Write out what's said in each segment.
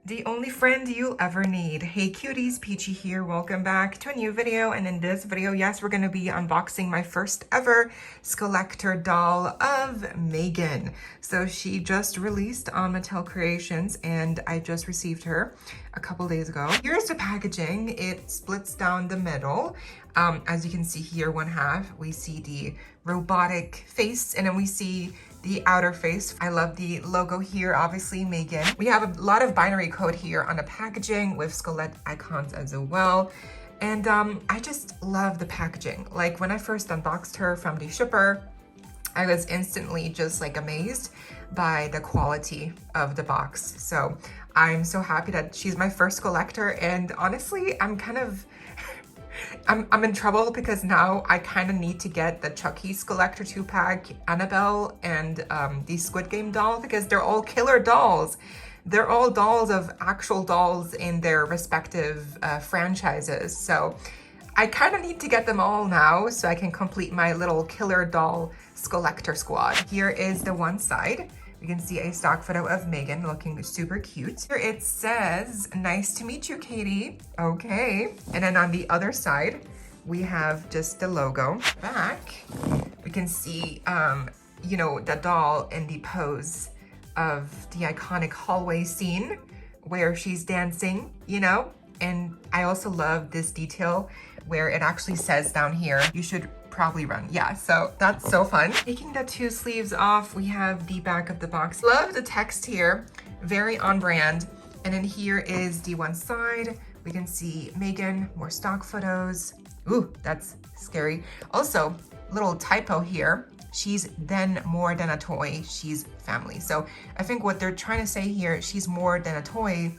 The only friend you'll ever need. Hey cuties, Peachy here. Welcome back to a new video. And in this video, yes, we're going to be unboxing my first ever Skullector doll of M3GAN. So she just released on Mattel Creations and I just received her a couple days ago. Here's the packaging. It splits down the middle. As you can see here, one half, we see the robotic face and then we see the outer face. I love the logo here, obviously M3GAN. We have a lot of binary code here on the packaging with Skullector icons as well. And I just love the packaging. Like when I first unboxed her from the shipper, I was instantly just like amazed by the quality of the box. So I'm so happy that she's my first Skullector, and honestly, I'm kind of I'm in trouble because now I kind of need to get the Chucky Skullector 2-pack, Annabelle, and the Squid Game doll because they're all killer dolls. They're all dolls of actual dolls in their respective franchises. So I kind of need to get them all now so I can complete my little killer doll Skullector squad. Here is the one side. We can see a stock photo of M3GAN looking super cute. Here it says, "Nice to meet you, Katie." Okay. And then on the other side, we have just the logo. Back, we can see, you know, the doll in the pose of the iconic hallway scene where she's dancing, you know? And I also love this detail where it actually says down here, "You should probably run." Yeah, so that's so fun. Taking the two sleeves off, we have the back of the box. Love the text here, very on brand. And then here is the one side. We can see M3GAN, more stock photos. Ooh, that's scary. Also, little typo here. She's then more than a toy, she's family. So I think what they're trying to say here, she's more than a toy,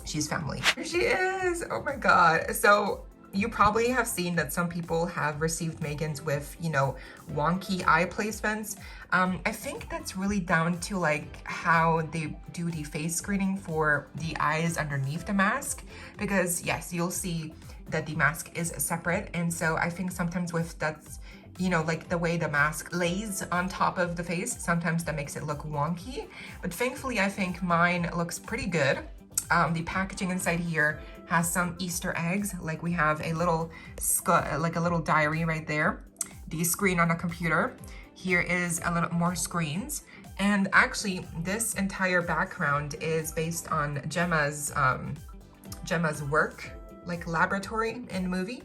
she's family. Here she is, oh my God. So you probably have seen that some people have received M3GANs with, you know, wonky eye placements. I think that's really down to like how they do the face screening for the eyes underneath the mask. Because yes, you'll see that the mask is separate. And so I think sometimes with that's, you know, like the way the mask lays on top of the face, sometimes that makes it look wonky. But thankfully, I think mine looks pretty good. The packaging inside here has some Easter eggs, like we have a little like a little diary right there. The screen on a computer. Here is a little more screens. And actually, this entire background is based on Gemma's work, like laboratory in the movie.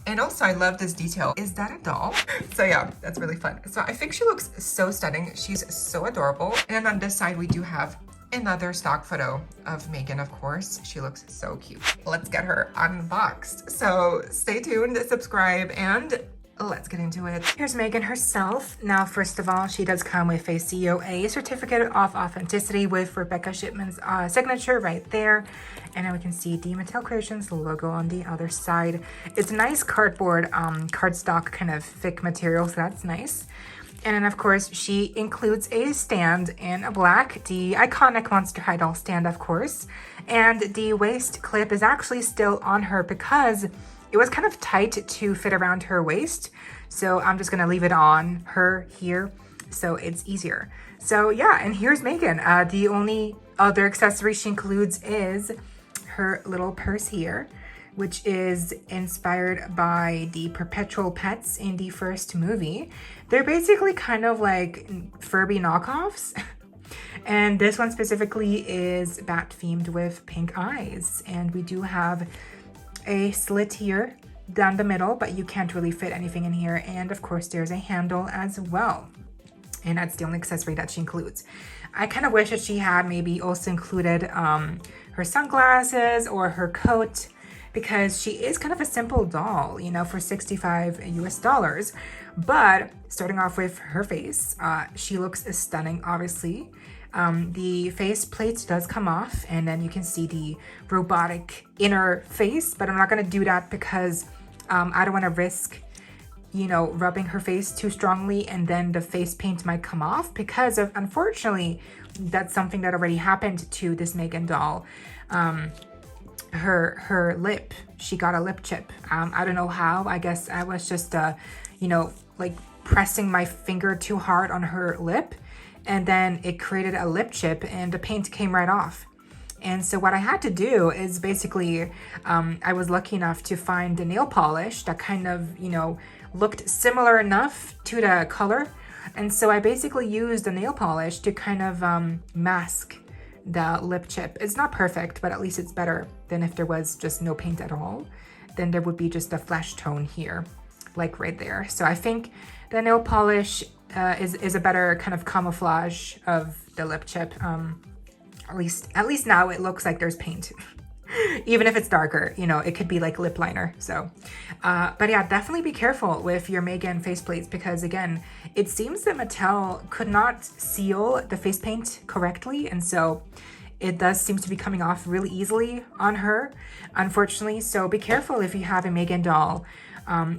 And also I love this detail. Is that a doll? So yeah, that's really fun. So I think she looks so stunning. She's so adorable. And on this side, we do have another stock photo of M3GAN, of course. She looks so cute. Let's get her unboxed. So stay tuned, subscribe, and let's get into it. Here's M3GAN herself. Now, first of all, she does come with a COA, Certificate of Authenticity, with Rebecca Shipman's signature right there. And then we can see the Mattel Creations logo on the other side. It's a nice cardboard, cardstock kind of thick material, so that's nice. And then, of course, she includes a stand in black, the iconic Monster High doll stand, of course. And the waist clip is actually still on her because it was kind of tight to fit around her waist. So I'm just going to leave it on her here so it's easier. So yeah, and here's M3GAN. The only other accessory she includes is her little purse here, which is inspired by the perpetual pets in the first movie. They're basically kind of like Furby knockoffs. And this one specifically is bat themed with pink eyes. And we do have a slit here down the middle, but you can't really fit anything in here. And of course, there's a handle as well. And that's the only accessory that she includes. I kind of wish that she had maybe also included her sunglasses or her coat, because she is kind of a simple doll, you know, for $65 US. But starting off with her face, she looks stunning, obviously. The face plate does come off, and then you can see the robotic inner face, but I'm not going to do that because I don't want to risk, you know, rubbing her face too strongly and then the face paint might come off, because of, unfortunately, that's something that already happened to this M3GAN doll. Her lip, she got a lip chip. I don't know how. I guess I was just you know, like pressing my finger too hard on her lip, and then it created a lip chip and the paint came right off. And so what I had to do is basically, I was lucky enough to find a nail polish that kind of, you know, looked similar enough to the color. And so I basically used the nail polish to kind of mask the lip chip. It's not perfect, but at least it's better than if there was just no paint at all. Then there would be just a flesh tone here, like right there. So I think the nail polish is a better kind of camouflage of the lip chip. At least now it looks like there's paint. Even if it's darker, you know, it could be like lip liner. So, but yeah, definitely be careful with your M3GAN faceplates because again, it seems that Mattel could not seal the face paint correctly. And so it does seem to be coming off really easily on her, unfortunately. So be careful if you have a M3GAN doll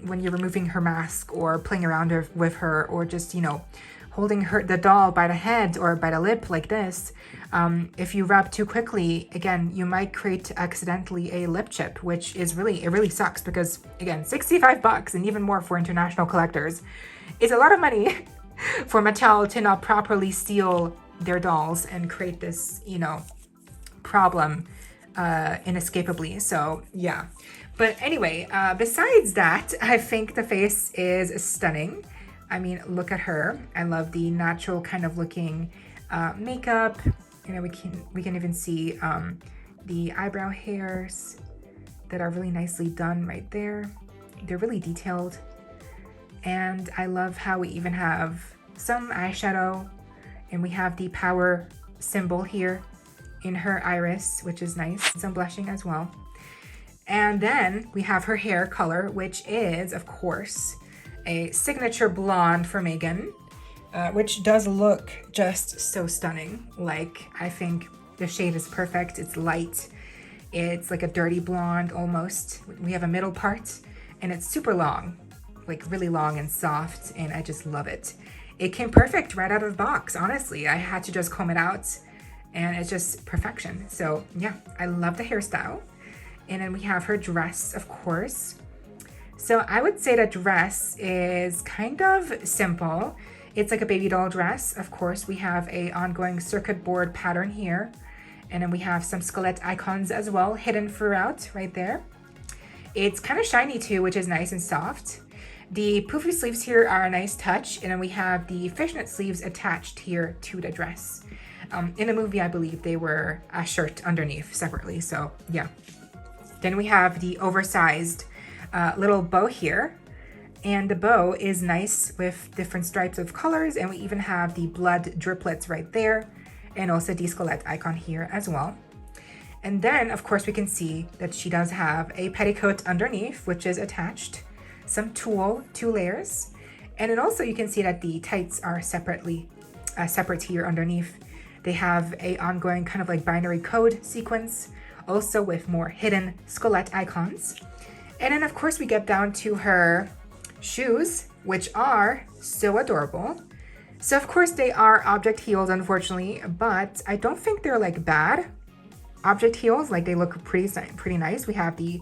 when you're removing her mask or playing around with her or just, you know, holding the doll by the head or by the lip like this. If you rub too quickly, again, you might create accidentally a lip chip, which is it really sucks because again, 65 bucks and even more for international collectors is a lot of money for Mattel to not properly seal their dolls and create this, you know, problem inescapably. So yeah, but anyway, besides that, I think the face is stunning. I mean, look at her. I love the natural kind of looking makeup. You know, we can even see the eyebrow hairs that are really nicely done right there. They're really detailed. And I love how we even have some eyeshadow and we have the power symbol here in her iris, which is nice. Some blushing as well. And then we have her hair color, which is, of course, a signature blonde for M3GAN, which does look just so stunning. Like, I think the shade is perfect. It's light. It's like a dirty blonde almost. We have a middle part and it's super long, like really long and soft, and I just love it. It came perfect right out of the box, honestly. I had to just comb it out and it's just perfection. So yeah, I love the hairstyle. And then we have her dress, of course. So I would say the dress is kind of simple. It's like a baby doll dress. Of course, we have a ongoing circuit board pattern here. And then we have some Skullector icons as well, hidden throughout right there. It's kind of shiny too, which is nice and soft. The poofy sleeves here are a nice touch. And then we have the fishnet sleeves attached here to the dress. In the movie, I believe they were a shirt underneath separately. So yeah. Then we have the oversized little bow here, and the bow is nice with different stripes of colors, and we even have the blood driplets right there, and also the Skullector icon here as well. And then of course we can see that she does have a petticoat underneath, which is attached, some tulle, 2 layers, and then also you can see that the tights are separate here underneath. They have a ongoing kind of like binary code sequence, also with more hidden Skullector icons. And then of course we get down to her shoes, which are so adorable. So of course they are object heels, unfortunately, but I don't think they're like bad object heels. Like they look pretty nice. We have the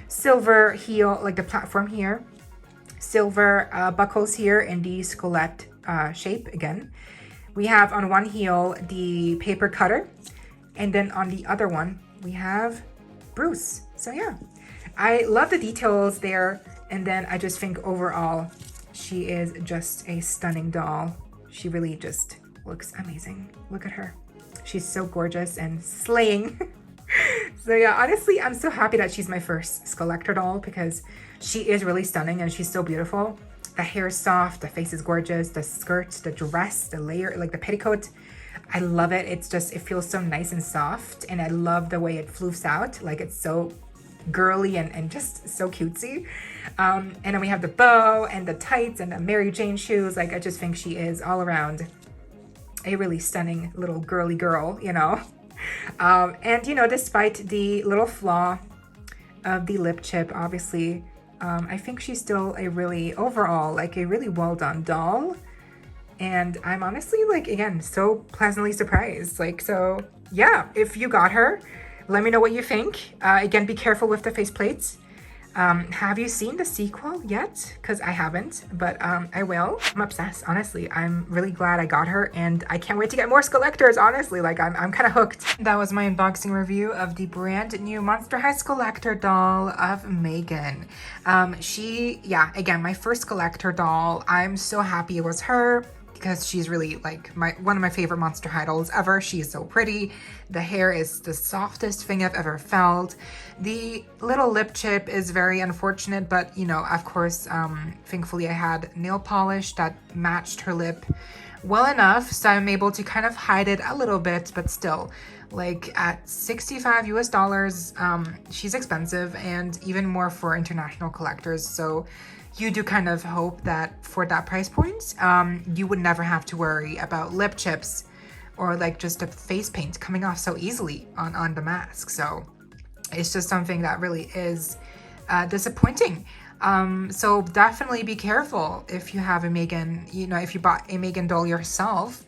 silver heel, like the platform here, silver buckles here in the Skullector shape again. We have on one heel the paper cutter, and then on the other one we have Bruce. So yeah, I love the details there. And then I just think overall, she is just a stunning doll. She really just looks amazing. Look at her. She's so gorgeous and slaying. So yeah, honestly, I'm so happy that she's my first Skullector doll because she is really stunning and she's so beautiful. The hair is soft, the face is gorgeous, the skirt, the dress, the layer, like the petticoat. I love it. It's just, it feels so nice and soft, and I love the way it floofs out. Like it's so girly and just so cutesy. And then we have the bow and the tights and the Mary Jane shoes. Like I just think she is all around a really stunning little girly girl, you know. And you know, despite the little flaw of the lip chip, obviously, I think she's still a really overall, like a really well done doll. And I'm honestly, like, again, so pleasantly surprised. Like, so yeah, if you got her, let me know what you think. Again, be careful with the faceplates. Have you seen the sequel yet? Because I haven't, but I will. I'm obsessed, honestly. I'm really glad I got her, and I can't wait to get more Skullectors, honestly. Like, I'm kind of hooked. That was my unboxing review of the brand new Monster High Skullector doll of M3GAN. Yeah, again, my first Skullector doll. I'm so happy it was her, because she's really like one of my favorite Monster High dolls ever. She's so pretty. The hair is the softest thing I've ever felt. The little lip chip is very unfortunate, but you know, of course, thankfully I had nail polish that matched her lip well enough, so I'm able to kind of hide it a little bit, but still, like at 65 US dollars, she's expensive, and even more for international collectors. So you do kind of hope that for that price point, you would never have to worry about lip chips or like just a face paint coming off so easily on the mask. So it's just something that really is disappointing. So definitely be careful if you have a M3GAN, you know, if you bought a M3GAN doll yourself.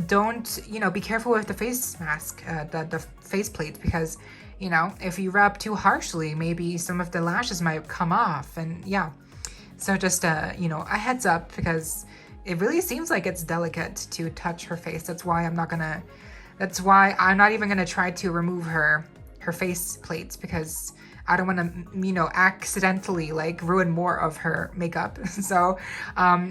Don't, you know, be careful with the face mask, the face plate, because, you know, if you rub too harshly, maybe some of the lashes might come off, and yeah. So just, you know, a heads up, because it really seems like it's delicate to touch her face. That's why I'm not even gonna try to remove her face plates, because I don't want to, you know, accidentally like ruin more of her makeup. So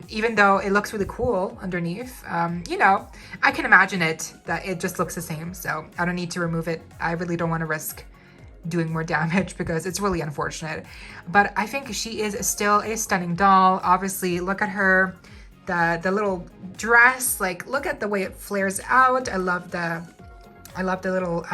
even though it looks really cool underneath, you know, I can imagine that it just looks the same. So I don't need to remove it. I really don't want to risk doing more damage, because it's really unfortunate. But I think she is still a stunning doll. Obviously, look at her, the little dress, like look at the way it flares out. I love the little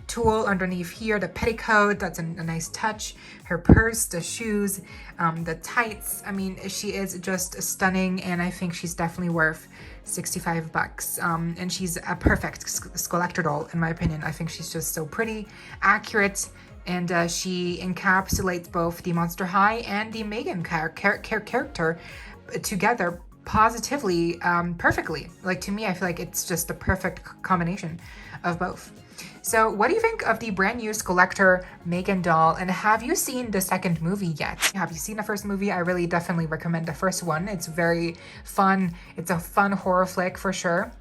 tulle underneath here, the petticoat, that's a nice touch. Her purse, the shoes, the tights. I mean, she is just stunning, and I think she's definitely worth 65 bucks. And she's a perfect Skullector doll, in my opinion. I think she's just so pretty, accurate, and she encapsulates both the Monster High and the M3GAN character together positively, perfectly. Like, to me, I feel like it's just a perfect combination of both. So what do you think of the brand new Skullector M3GAN doll, and have you seen the second movie yet? Have you seen the first movie? I really definitely recommend the first one. It's very fun. It's a fun horror flick for sure.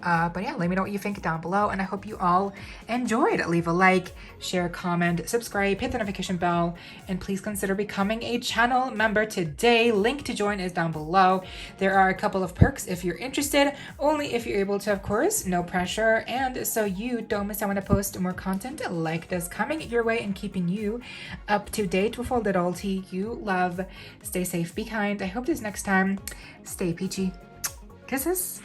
But yeah, let me know what you think down below, and I hope you all enjoyed. Leave a like, share, comment, subscribe, hit the notification bell, and please consider becoming a channel member today. Link to join is down below. There are a couple of perks if you're interested, only if you're able to, of course, no pressure, and so you don't miss out when I post more content like this coming your way and keeping you up to date with all the dollty you love. Stay safe, be kind. I hope this next time, stay peachy. Kisses.